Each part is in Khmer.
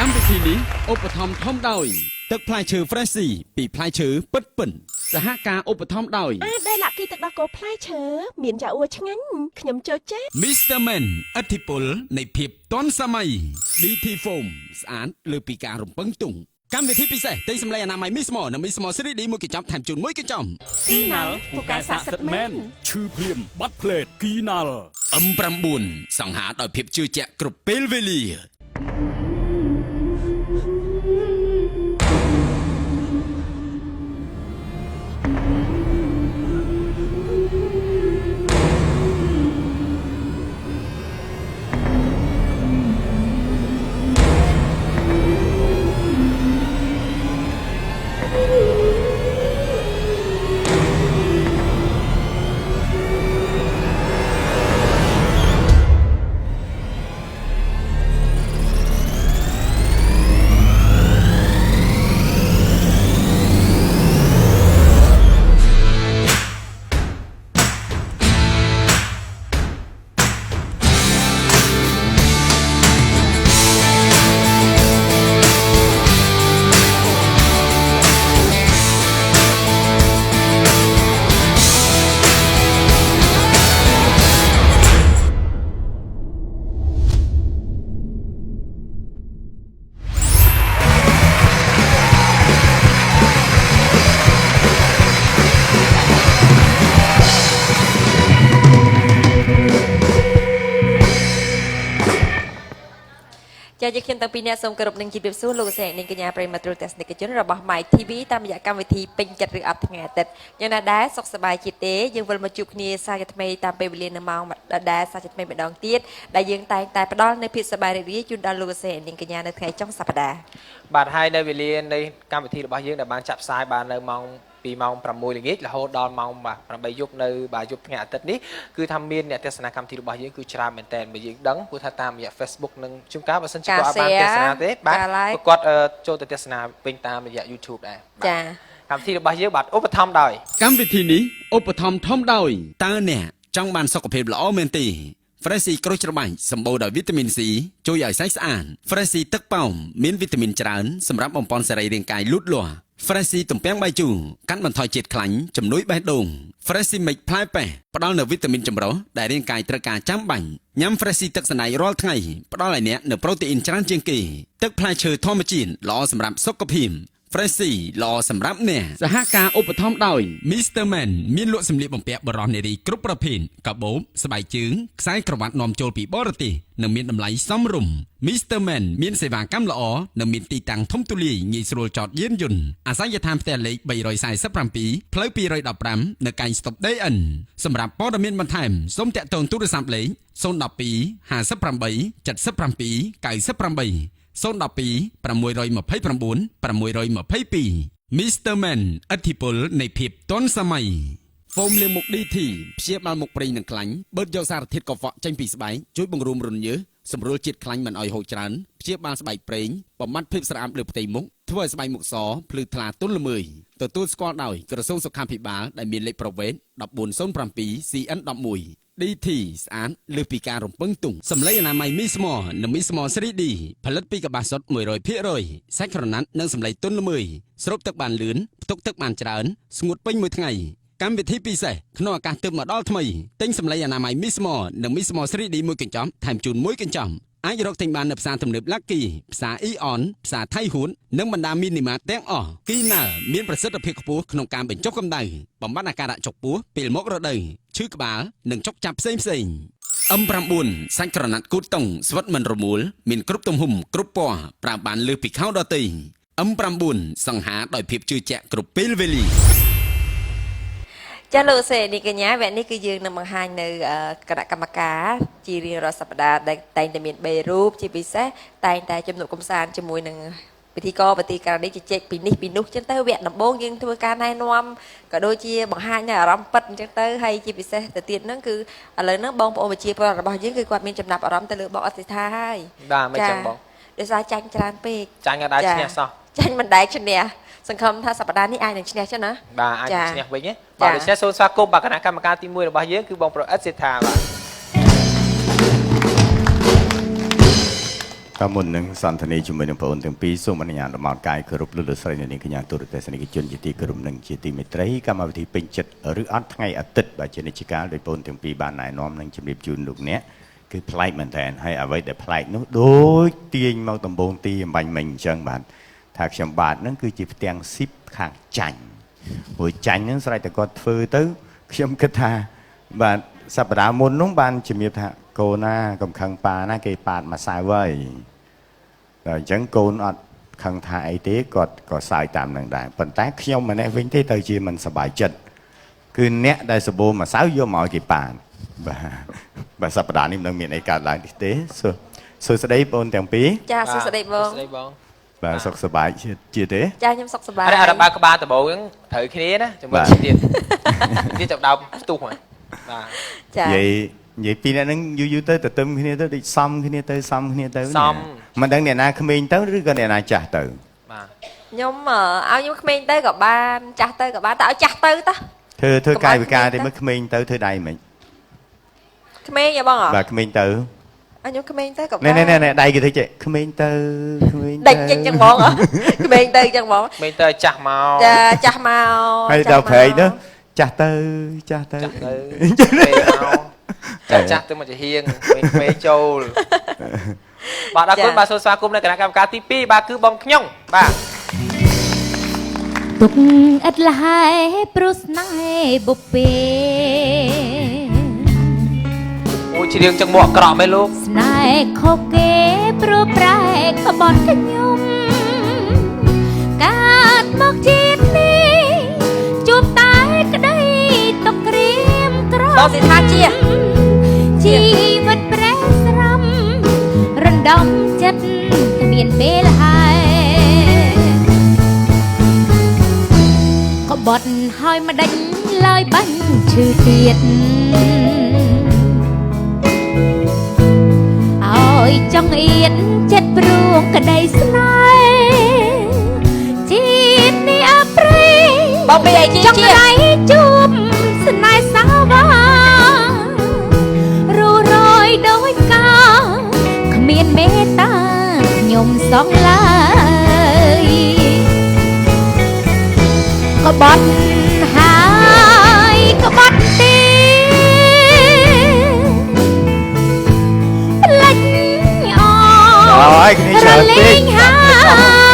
កម្មវិធីនេះឧបត្ថម្ភធំដោយទឹកផ្លែឈើ Fresh ពីផ្លែឈើពិតពិនសហការឧបត្ថម្ភដោយដែលលាក់គីទឹកដោះគោផ្លែឈើមានចាអួរឆ្ងាញ់ខ្ញុំចូលចិត្ត Mr. Men ឥទ្ធិពលនៃភាពទាន់សម័យ DT Foam ស្អាតលើពីការរំពឹងទុំកម្មវិធីពិសេសទិញសម្លេងអនាម័យ Mismo និង Mismo 3D មួយកញ្ចប់ថែមជូនមួយកញ្ចប់ គីណាល់ពូកែស័ក្តិសិទ្ធិមែន ឈឺភ្លាមបាត់ផ្លេតគីណាល់ M9 សង្ហាដោយភាពជឿជាក់គ្រប់ពេលវេលាជាខ្ញុំតាំងពីអ្នកសូមគោរពនឹងជម្រាបសួរលោកសេនាងកញ្ញាប្រិមត្តទស្សនិកជនរបស់ My TV តាមរយៈកម្មវិធីពេញចិត្តឬអត់ថ្ងៃអាទិត្យយ៉ាងណាដែរសុខសប្បាយជាទេយើងវិលមកជួបគ្នាសាជាថ្មីតាមពេលវេលានៅម៉ោងដែរសាជាថ្មីម្ដងទៀតដែលយើងតែងតែផ្ដល់នូវភាពសប្បាយរីករាយជូនដល់លោកសេនាងកញ្ញានៅថ្ងៃចុងសប្ដាហ៍បាទហើយនៅវេលានៃកម្មវិធីរបស់យើងដែលបានចាក់ផ្សាយបាននៅម៉ោងពីម៉ោង6ល្ងាចរហូតដល់ម៉ោង8យប់នៅយប់ថ្ងៃអាទិត្យនេះគឺថាមានអ្នកទស្សនាកម្មវិធីរបស់យើងគឺច្រើនមែនតើយើងដឹងព្រោះថាតាមរយៈ Facebook និងជួនកាលបើសិនជាគាត់បានទស្សនាទេបាទគាត់ចូលទៅទស្សនាពេញតាមរយៈ YouTube ដែរចាកម្មវិធីរបស់យើងបាទឧបត្ថម្ភដោយកម្មវិធីនេះឧបត្ថម្ភធំដោយតើអ្នកចង់បានសុខភាពល្អមែនទេ Fresh ក្រូចច្របាច់សម្បូរដោយវីតាមីន C ជួយឲ្យសាច់ស្អាត Fresh ទឹកប៉ោមមានវីតាមីនច្រើនសម្រាប់បំពេញសរីរាង្គកាយលូតលាស់ Fresh ទំពាំងបាយជូរកាត់បន្ថយជាតិខ្លាញ់ជំនួយបេះដូង Fresh មិចផ្លែប៉េះផ្ដល់នូវវីតាមីនចម្រុះដែលរាងកាយត្រូវការចាំបាច់ញ៉ាំ Fresh ទឹកសណ្តែករាល់ថ្ងៃផ្ដល់ឲ្យអ្នកនូវប្រូតេអ៊ីនច្រើនជាងគេទឹកផ្លែឈើធម្មជាតិល្អសម្រាប់សុខភាព Fresh ល្អសម្រាប់អ្នកសហការឧបត្ថម្ភដោយ Mr. Men មានលក់សម្លៀកបំពាក់បរិសុទ្ធនារីគ្រប់ប្រភេទកាបូបស្បែកជើងខ្សែក្រវ៉ាត់នាំចូលពីបរទេសនិងមានតម្លៃសមរម្យ Mr. Men មានសេវាកម្មល្អនិងមានទីតាំងធំទូលាយងាយស្រួលចតយានយន្តអាសយដ្ឋានផ្ទះលេខ347ផ្លូវ215នៅកែងស្តុប DN សម្រាប់ព័ត៌មានបន្ថែមសូមតាក់ទងទូរស័ព្ទលេខ012 58 77 98 012 629 622 Mr. Men ឥទ្ធិពលនៃភាពទាន់សម័យ Foam លាងមុខ DT ព្យាបាលមុខប្រេងនិងខ្លាញ់បឺតយកសារធាតុកខ្វក់ចេញពីស្បែកជួយបង្រួមរនញើសសម្រួលជាតិខ្លាញ់មិនឲ្យហូរច្រើនព្យាបាលស្បែកប្រេងបំបត្តិភាពស្រអាប់លើផ្ទៃមុខធ្វើឲ្យស្បែកមុខសភ្លឺថ្លាទន់ល្មើយទទួលស្គាល់ដោយក្រសួងសុខាភិបាលដែលមានលេខប្រវេទ1407 CN11 DT ស្អាតលើពីការរំពឹងទុំសម្លេងអនាម័យ Mismo និង Mismo 3D ផលិតពីកប្បាសសុទ្ធ 100% សាច់ក្រណាត់និងសម្លេងទន់ល្មើយស្រូបទឹកបានលឿនផ្ទុកទឹកបានច្រើនស្ងួតពេញមួយថ្ងៃកម្មវិធីពិសេសក្នុងឱកាសទើបមកដល់ថ្មីទិញសម្លេងអនាម័យ Mismo និង Mismo 3D មួយកញ្ចប់ថែមជូនមួយកញ្ចប់អាចរកទិញបាននៅផ្សារទំនើប Lucky ផ្សារ Eon ផ្សារ Thai Hood និងបណ្ដា Minimart ទាំងអស់គីណាល់មានប្រសិទ្ធភាពខ្ពស់ក្នុងការបញ្ចុះកម្ដៅបំបត្តិអាការៈចុកពោះពេលមករដូវឈឺក្បាលនិងចុកចាប់ផ្សេងM9 សាច់ក្រណាត់គូតតុងស្វិតមិនរមួលមានគ្រប់ទំហំគ្រប់ពណ៌ប្រើបានលើសពីខោដទៃ M9 សង្ហាដោយភាពជឿជាក់គ្រប់ពេលវេលាចាលោកសេនីកញ្ញាវគ្គនេះគឺយើងនឹងបង្ហាញនៅគណៈកម្មការជារៀងរាល់សប្តាហ៍ដែលតែងតែមាន3រូបជាពិសេសតែងតែជំនួបកំសាន្តជាមួយនឹងពិធីករណីជជែកពីនេះពីនោះចឹងទៅវគ្គដំបូងយើងធ្វើការណែនាំក៏ដូចជាបង្ហាញនៅអារម្មណ៍ពិតអញ្ចឹងទៅហើយជាពិសេសទៅទៀតហ្នឹងគឺឥឡូវហ្នឹងបងប្អូនប្រជាពលរដ្ឋរបស់យើងគឺគាត់មានចំណាប់អារម្មណ៍ទៅលើបងអសិដ្ឋាហើយបាទមិនចឹងបងដោយសារចាញ់ច្រើនពេកចាញ់អត់ដែរឈ្នះសោះចាញ់មិនដែរឈ្នះសង្ឃឹមថាសប្តាហ៍នេះអាចនឹងឈ្នះចឹងណាបាទអាចឈ្នះវិញបាទដូច្នេះសូមស្វាគមន៍បាទគណៈកម្មការទី1របស់យើងគឺបងប្រុសអិតសេដ្ឋាបាទ ก็มุนหนึ่งสันทนีจุ่มเป็นพระองค์ถึงปีส่งบรรยายละหมาดกายคือรูปลุลสระในขณะตัวแต่สนิทชนจิตกลุ่มหนึ่งจิตมิตรกรรมวิธีเป็นจัดหรืออัดไงอัดติดแบบเจนิจิกาโดยพระองค์ถึงปีบ้านนายน้อมหนึ่งจุ่มดิบจุนลูกเนี้ยคือพลายเหมือนแทนให้เอาไว้แต่พลายนู้โดยเตียงเมาตำบงตีบันมันจังบานถ้าเชื่อมบาทนั่นคือจีบเตียงซิบข้างจันหัวจันนั้นใส่แต่กอดเฟือตื้อเชื่อมกระทาบานสัปดาห์มนน้องบานจะมีท่าโกน่ากำคังปาหน้าเกยปาดมาสายไว้จังโกนอดคังทาไอเต้ก็สายตามดังได้ปัญแต่เขี้ยวมันเนี่ยวิ่งที่เตยจีมันสบายจัดคือเนี้ยได้สบู่มาสาวโยมเอากี่ปานแบบสัปดาห์นี้มันมีในการหลังที่เต้สุดสดายปนแต่งปี ចាសួស្តីបង ស្ដីបង แบบสุขสบายจีเต้ ចាខ្ញុំសុខសប្បាយ អរបើក្បាលដបោហ្នឹងត្រូវគ្នាណាជាមួយទៀតទៀតចាប់ដើមផ្ទុះហ្នឹងបាទ ចា vậy pi này nó vui tới từ tâm khi này tới đi xăm khi này tới xăm khi này tới mà đang này na khmer tới rồi cái này na trả từ បាទ ខ្ញុំឲ្យខ្ញុំក្មេងទៅក៏បានចាស់ទៅក៏បានតែឲ្យចាស់ទៅតោះ thưa cài với cài thì mới khmer tới thưa đây mình ក្មេងហ៎បងអ và khmer tới ឲ្យខ្ញុំក្មេងទៅក៏បាន này đây cái thứ chị khmer tới ដេញចឹងបងហ៎ក្មេងទៅចឹងបង មេទៅចាស់មក ចាចាស់មក hay đào phệ đó trả từ ចាស់ទៅពេលមកចាស់ទៅមកជាហៀងមេចូលបាទអរគុណបាទសូមស្វាគមន៍នៅគណៈកម្មការទី2បាទគឺបងខ្ញុំបាទ ទុកឥតលហើយព្រោះស្នេហ៍បុព្វេ អូច្រៀងចឹងមកអក្រក់មែនលោក ស្នេហ៍ខុសគេព្រោះប្រែក្បត់ខ្ញុំកើតមកជាតិនេះជួបតែក្តីទុកក្រៀមក្រំ បងសិដ្ឋាជា ជីវិតប្រែស្រំរំដំចិត្តគ្មានពេលហើយក្បត់ហើយមិនដេញឡើយបាញ់ឈឺទៀតឲ្យចង់អៀនចិត្តព្រោះក្តីស្នេហ៍ជាតិនេះអព្រៃ បងពីអីជា ចង់ដៃជួបស្នេហ៍សាវារੂរយដោយកាគ្មានមេត្តាខ្ញុំសងឡើយក្បត់ហើយក្បត់ទេផ្លេចអ rồi cái này រ chờ លែង tí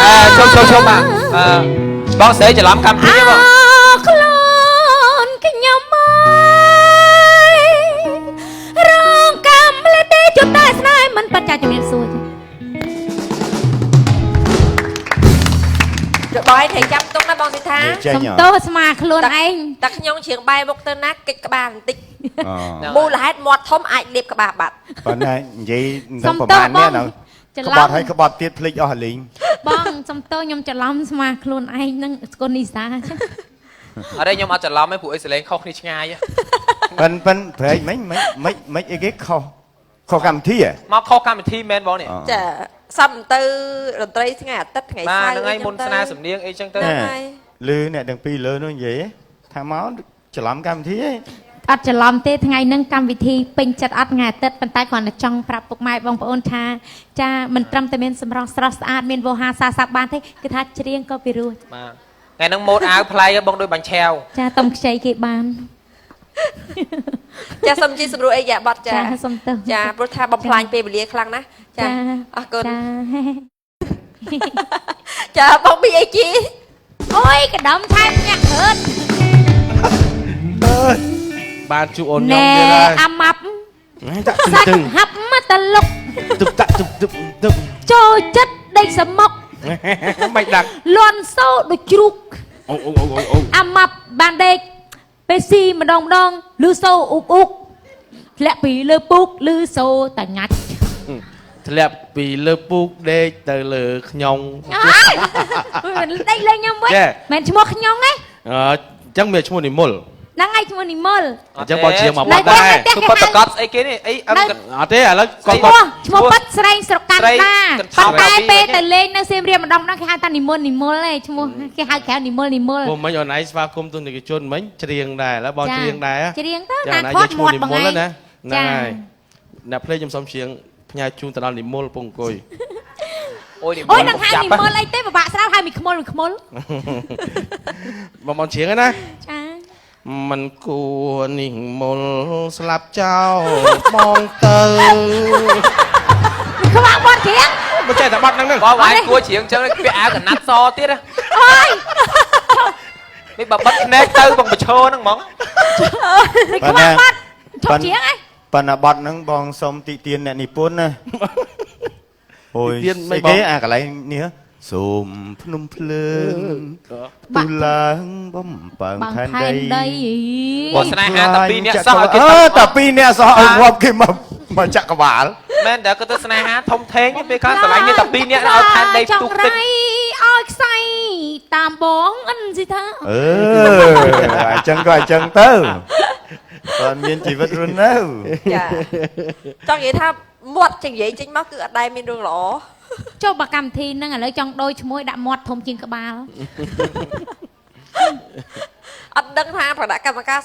ហើយ ជុំបាទបងស្រីច្រឡំកម្មវិធីបង ខ្លួនខ្ញុំអើយរងកម្មលេទេជួបតែស្នេហ៍មិនបាត់ចាជំនាញសួរទេ ចុះបងឯងត្រូវចាំទុកណាបងសិដ្ឋា chơi សំ nhỏ ទោសស្មាខ្លួនឯង តែខ្ញុំជ្រៀងបែរមុខទៅណាកិច្ចក្បាលបន្តិច Ờ. មូលហេតុមាត់ធំអាចលាបក្បាលបាត់ còn này vậy Xong nó tơประมาณเนี้ย bông. nào Chà có lắm. bọt hay có bọt tiết phịch ở lính បងសំទោសខ្ញុំច្រឡំស្មាខ្លួនឯងនឹងស្គននីសា អរេខ្ញុំអត់ច្រឡំទេព្រោះអីសលេងខុសគ្នាឆ្ងាយ phân phải mấy cái khó khó cầm thi à មកខុសកម្មវិធីមែនបងនេះ ចាសំទៅតន្ត្រីថ្ងៃអាទិត្យថ្ងៃសៅ បាទ រ៍ ហ្នឹងហើយមុនស្នាសំនៀងអីចឹងទៅ ហ្នឹងហើយ lư nè đừng pi lư nó vậy thằng máu chỉ làm cầm thi ấy អត់ច្រឡំទេថ្ងៃហ្នឹងកម្មវិធីពេញចិត្តអត់ថ្ងៃអាទិត្យប៉ុន្តែគ្រាន់តែចង់ប្រាប់ពុកម៉ែបងប្អូនថាចាមិនត្រឹមតែមានសម្រស់ស្រស់ស្អាតមានវោហារសាស័ព្ទបានទេគឺថាច្រៀងក៏ពីរោះ បាទថ្ងៃហ្នឹងម៉ូតអាវប្លែកបងដូចបាញ់ឆាវ ចាតំខ្ចីគេបាន ចាសុំជីសម្រួលអីយ៉ាបត់ចា ចាសុំទោស ចាព្រោះថាបំផ្លាញពេលវេលាខ្លាំងណាស់ចាអរគុណ ចា ចាបងពីអីជី អូយកដំថែមញាក់ហឺត បានជួបអូន ណែ ខ្ញុំទៀតហើយ អាម៉ាប់ តាក់ សាច់ ទឹង ហាប់មកតលុក ទឹកតាក់ទឹក ចូលចិត្តដេកសមុក មិនដាក់ លន់សោដូចជ្រូក អូ អាម៉ាប់បានដេកពេលស៊ីម្ដងលឺសូអ៊ុកអ៊ុកធ្លាក់ពីលើពុកលឺសូតាញាច់ ធ្លាក់ពីលើពូកដេកទៅលើខ្ញុំ មិនដេកលេងខ្ញុំវិញមិនឈ្មោះខ្ញុំទេ អញ្ចឹងមានឈ្មោះនិមល ហ្នឹងហើយឈ្មោះនិមល អញ្ចឹងបងជាមក នៅ បាត់ ផ្ទះ ដែរ នៅផ្ទះ គឺប៉តកតស្អីគេនេះអីអឹម អត់ទេឥឡូវ ឈ្មោះ គាត់ ឈ្មោះប៉ិតស្រែងស្រកាត់ ស្រែង ណា កន្ថោ ប៉ុន្តែ កាពី ពេល វិញ ទៅលេងនៅសៀមរាបម្ដងហ្នឹងគេហៅថានិមលទេឈ្មោះគេហៅក្រៅនិមល ពុំមិញអូនឯងស្វាគមន៍ទស្សនិកជនមិញច្រៀងដែរឥឡូវបងច្រៀងដែរ ច្រៀងទៅ ចា ណា ណា ខា យើ ត់ ឈ្មោះ មាត់ និ បង មល ឯង ណាហ្នឹង ចា ហើយអ្នកភ្លេងខ្ញុំសុំច្រៀងផ្ញើជូនទៅដល់និមលពងអង្គុយ អូយ អូយនឹងហាមីមើលអីទេពិបាកស្ដាប់ហើយមីខ្មុល បងជៀងហ្នឹងណា ចា มันគួរនេះមុលស្លាប់ចោលបងទៅ ខ្វាក់បត់ជាង មិនចេះតែបាត់ហ្នឹង បងវាយគួរជ្រៀងអញ្ចឹងពាក់អាវកណាត់សទៀតណា អូយ នេះបើបិទភ្នែកទៅបងប្រឈរហ្នឹងហ្មង មីខ្វាក់បត់ឈប់ជាងអី ប៉ុន្តែបត់ហ្នឹងបងសុំទីទានអ្នកនិពន្ធណាអូយស្អីគេអាកន្លែងនេះសូមភ្នំភ្លើងទូឡើងបំបើង បង ផែន ផែន ដី ដី បងស្នេហាតែ2នាក់សោះឲ្យគេ តែ2នាក់សោះឲ្យងាប់គេមកចក្រវាល មែនតែគាត់ទៅស្នេហាធំធេងពេលខ្លះស្រឡាញ់នេះតែ2នាក់ឲ្យផែនដីផ្ទុះទឹក ឲ្យខ្សែតាមបងអិនស៊ីថា អញ្ចឹងក៏អញ្ចឹងទៅគាត់មានជីវិតរស់នៅ ចាចង់និយាយថាមាត់ចេញនិយាយចេញមកគឺអត់ដែលមានរឿងល្អ ចុះបើកម្មវិធីហ្នឹងឥឡូវចង់ដូរឈ្មោះដាក់មាត់ធំជាងក្បាល អត់ដឹងថាប្រដាក់កម្មការ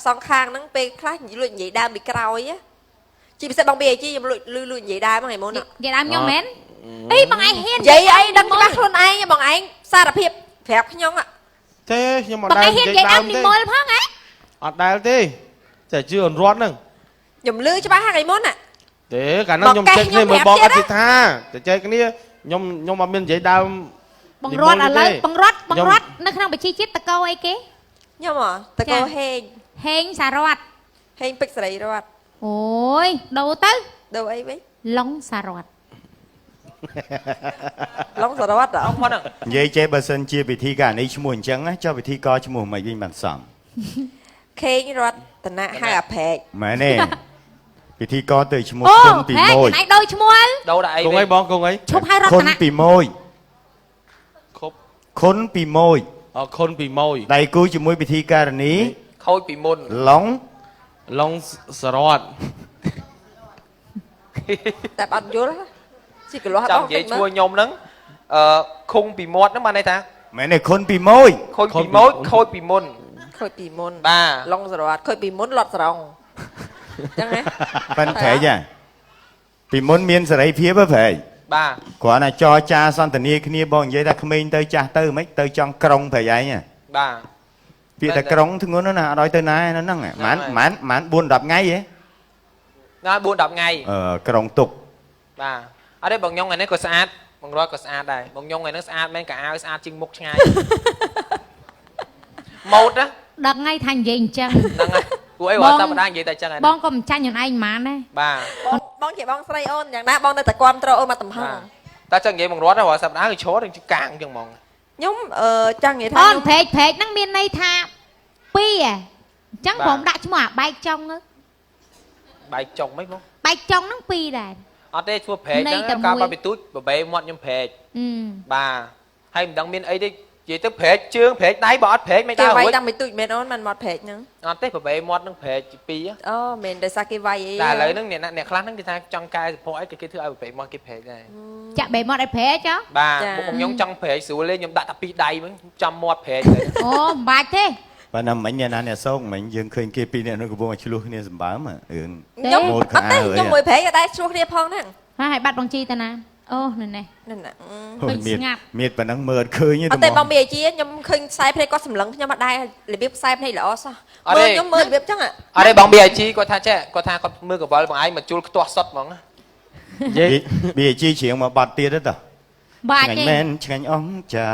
សងខាងហ្នឹងពេលខ្លះលួចនិយាយដើមពីក្រោយជីពិសេសបង BAG ខ្ញុំលួចនិយាយដើមហ្នឹងឯមុន និយាយដើមខ្ញុំមែនអីបងឯងហ៊ាន និយាយអីដឹងច្បាស់ខ្លួនឯងបងឯងសារភាពប្រាប់ខ្ញុំ ទេខ្ញុំអ បង ត់ដែល ឯងហ៊ាននិយាយដើមនិមលផងហ៎ អត់ដែលទេតែជឿអនរត់ហ្នឹង ខ្ញុំលឺច្បាស់ហ្នឹងឯមុន ទេកាលហ្នឹងខ្ញុំចេះគ្នាមើលបងអត់ទេថាតែចេះគ្នាខ្ញុំអត់មាននិយាយដើម បងរត់ឥឡូវបងរត់នៅក្នុងប្រជាជាតិតកោអីគេ ខ្ញុំតកោហេង ហេងសារ៉ាត់ ហេងពេជ្រសេរីរត អូយដូរទៅ ដូរអីវិញ ឡុងសារ៉ាត់ ឡុងសារ៉ាត់អងហ្នឹង និយាយចេះបើសិនជាពិធីការនេះឈ្មោះអញ្ចឹងចុះពិធីករឈ្មោះមិនវិញបានសម ខេងរតនៈហៅអាផែក មែនទេពិធីករទៅឈ្មោះ អូ គុណពី ហេ មួយ ឯងដូរឈ្មោះហើយ ដូរដាក់អី គង់អីបងគង់អី ឈប់ឲ្យរ គុ ត ណ នៈ ពីមួយ ខុប គុណពីមួយ អខុនពីម៉ួយ ដៃគូជាមួយពិធីការនី ខូចពីមុន ឡុង ឡុងសារ៉ាត់ តែអត់យល់ស៊ីកលាស់ ច ប ង់ ង និយាយឈ្មោះខ្ញុំហ្នឹងខុងពីមាត់ហ្នឹងបានន័យថា មែនទេគុណពីមួយ ខូចពីម៉ូតខូចពីមុន ខូចពីមុន បាទ ឡុងសារ៉ាត់ខូចពីមុនលត់ស្រងចឹងណា ប៉ិនប្រែកពីមុនមានសេរីភាពហ៎ប្រែក បាទ គ្រាន់តែចរចាសន្ទនាគ្នាបងនិយាយថាក្មេងទៅចាស់ទៅមិនទៅចង់ក្រុងប្រែកឯង បាទ ពាក្យតែក្រុងធ្ងន់ណាស់អត់ឲ្យទៅណាហ្នឹងម៉ាន4 10ថ្ងៃហ៎ ណា4 10ថ្ងៃ ក្រុងទុក បាទអត់ទេបងញងថ្ងៃនេះក៏ស្អាតបងរត់ក៏ស្អាតដែរបងញងថ្ងៃនេះស្អាតមែនក៏អាវស្អាតជាងមុខឆ្ងាយម៉ូតណា ដឹងហើយថានិយាយអញ្ចឹង ហ្នឹងហើយពួកអីគាត់តាមបណ្ដានិយាយតែអញ្ចឹងហើយ បងក៏មិនចាញ់ខ្លួនឯងហ្មងដែរ បាទ បងជាបងស្រីអូនយ៉ាងណាបងនៅតែគ្រប់ត្រអូនមកតំហ តែចង់និយាយបងរត់ហ្នឹងរាល់សប្ដាហ៍គឺឈរនឹងកាងអញ្ចឹងហ្មង ខ្ញុំចង់និយាយថា អូន ខ្ញុំ ព្រែកហ្នឹងមានន័យថា2ហ៎អញ្ចឹងผมដាក់ឈ្មោះអាបែកចុង បែកចុងមិនបង បែកចុងហ្នឹង2ដែរ អត់ទេឈ្មោះព្រែកហ្នឹងកាលមកពីទូចបបេមាត់ខ្ញុំព្រែកបាទហើយមិនដឹងមានអីទេនិយាយទៅព្រែកជើងព្រែកដៃបើអត់ព្រែកមិន គេ ដើរ វាយ រួច តាំងពីទូចមែនអូនមិនមកព្រែកហ្នឹង អត់ទេបបេមាត់នឹងព្រែកជា2 អូមែនដោយសារគេវាយអី តែឥឡូវហ្នឹងអ្នកខ្លះហ្នឹងគេថាចង់កែសម្ផស្សអីគេធ្វើឲ្យបបេមាត់គេព្រែកដែរ ចាក់បែកមាត់ឲ្យព្រែកចុះ បាទមុខខ្ញុំចង់ព្រែកស្រួលទេខ្ញុំដាក់តែ2ដៃហ្នឹងចំមាត់ព្រែកទៅ អូមិនបាច់ទេ បើណាមិញអ្នកណាអ្នកសោកមិញយើងឃើញគេពីរអ្នកនោះកំពុងឆ្លោះគ្នាសម្បើមរឿង ខ្ញុំ ម៉ូ អ ត ត់ ខោ ទេ អាវ ខ្ញុំមួយព្រែកតែឆ្លោះគ្នាផងហ្នឹង ហើយបាត់បងជីទៅណាអូនៅនេះ นั่นน่ะ មានប៉ុណ្ណឹងមើលឃើញទេ អត់ទេបងមីអាជីខ្ញុំឃើញខ្សែភ្នែកគាត់សម្លឹងខ្ញុំអត់ដែររបៀបខ្សែភ្នែកល្អសោះមើលខ្ញុំមើលរបៀបចឹង អត់ទេបង BIG គាត់ថាចេះគាត់ថាគាត់មើលកវលបងឯងមកជុលខ្ទាស់សុតហ្មង និយាយ BG ច្រៀងមកបាត់ទៀតទេតើ បាច់ ឆ្ងាញ់ ទេ មែនឆ្ងាញ់អងចា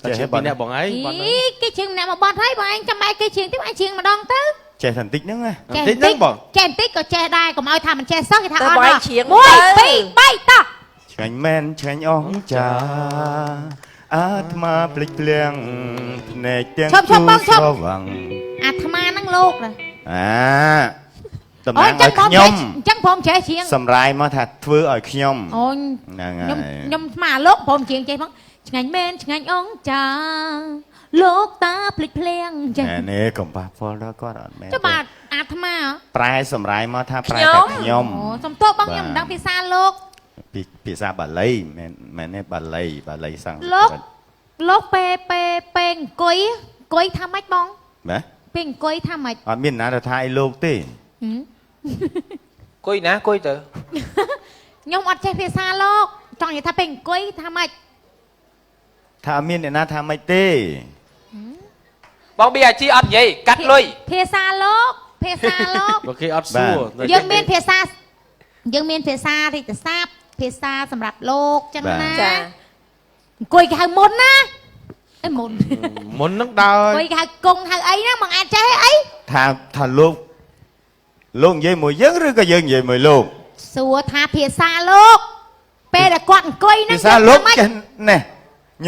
ចេះពីអ្នកបងឯងបាត់ហ្នឹង គេជិងម្នាក់មកបាត់ហើយបងឯងចាំឯងគេជិងទៀតឯងជិងម្ដងទៅ ចេះតែបន្តិចហ្នឹងណា បន្តិចហ្នឹងបង ចេះបន្តិចក៏ចេះដែរកុំឲ្យថាមិនចេះសោះគេថាអត់ 1 2 3តោះ ឆ្ងាញ់មែនឆ្ងាញ់អងចាអាត្មាភ្លេចភ្លាំងភ្នែកទាំងស្រវាំង អាត្មាហ្នឹងលោកណា តំណាងឲ្យខ្ញុំ អញ្ចឹងผมចេះជិង សម្រាយមកថាធ្វើឲ្យខ្ញុំ អូន ហ្នឹងហើ ខ្ញុំ យ ស្មាលោកผมជិងចេះផងឆ្ងាញ់មែនឆ្ងាញ់អងចាលោកតាភ្លេចភ្លាំងចេះ នេះកុំប៉ះពាល់ដល់គាត់អត់មែន ចុះបាទអាត្មា ប្រែសម្រាយមកថាប្រែតែខ្ញុំ អូសំទោសបងខ្ញុំមិនដឹងភាសាលោក ភាសាបាលីមែនទេបាលីសំស្ លោក ក្រឹត លោកពេលអង្គុយថាម៉េចបង ណា ពេលអង្គុយថាម៉េច អត់មានណាទៅថាឲ្យលោកទេ គួយណាគួយទៅ ខ្ញុំអត់ចេះភាសាលោក ចង់និយាយថាពេលអង្គុយថាម៉េច ថាមានអ្នកណាថាមិនទេ បងប៊ីអាជីអត់និយាយកាត់លុយ ភាសាលោកភាសាលោក បើគេអត់សួរ យើងមានភាសារាជស័ព្ទភាសាសម្រាប់លោកចឹងណា ចា អង្គុយគេហៅមុនណាអីមុន មុននឹងដើរ អង្គុយគេហៅគង់ហៅអីណាមកអាចចេះអី ថាលោកនិយាយមួយយើងឬក៏យើងនិយាយមួយលោក សួរថាភាសាលោកពេលដែលគាត់អង្គុយហ្នឹង ភាសាលោកចេះណែ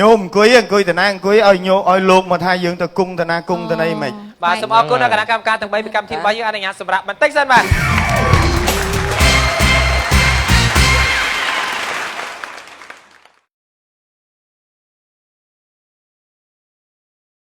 ញោមអង្គុយតាណាអង្គុយឲ្យញោមឲ្យលោកមកថាយើងទៅគង់តាណាគង់តាណីមិន បាទសូមអរគុណដល់គណៈកម្មការទាំង3ពីកម្មវិធីរបស់យើងអនុញ្ញាតសម្រាប់បន្តិចសិនបាទ